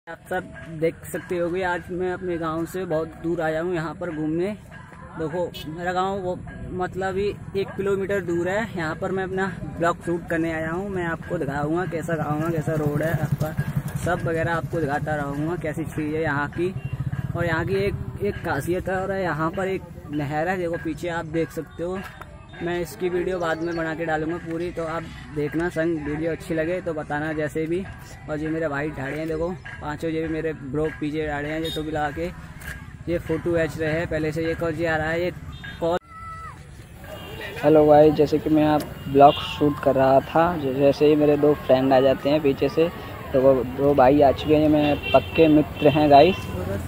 आप सब देख सकते हो कि आज मैं अपने गांव से बहुत दूर आया हूं यहाँ पर घूमने। देखो मेरा गांव वो मतलब ही 1 किलोमीटर दूर है। यहाँ पर मैं अपना ब्लॉग शूट करने आया हूँ। मैं आपको दिखाऊंगा कैसा गाँव है, कैसा रोड है, आपका सब वगैरह आपको दिखाता रहूँगा कैसी चीज़ है यहाँ की। और यहाँ की एक खासियत है और यहाँ पर एक नहर है, देखो पीछे आप देख सकते हो। मैं इसकी वीडियो बाद में बना के डालूंगा पूरी, तो आप देखना संग। वीडियो अच्छी लगे तो बताना जैसे भी। और ये मेरे भाई ढाड़े हैं, देखो पांचों ये भी मेरे ब्रो पीछे ढाड़े हैं, ये तो भी लगा के ये फोटो एच रहे हैं पहले से। ये कॉल आ रहा है ये कॉल। हेलो भाई, जैसे कि मैं आप ब्लॉग शूट कर रहा था, जैसे ही मेरे 2 फ्रेंड आ जाते हैं पीछे से, तो वो 2 भाई आ चुके हैं, मैं पक्के मित्र हैं गाइस।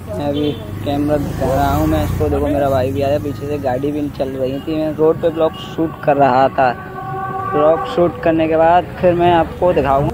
मैं अभी कैमरा दिखा रहा हूँ मैं इसको, देखो मेरा भाई भी आया पीछे से, गाड़ी भी चल रही थी। मैं रोड पे ब्लॉग शूट कर रहा था। ब्लॉग शूट करने के बाद फिर मैं आपको दिखाऊंगा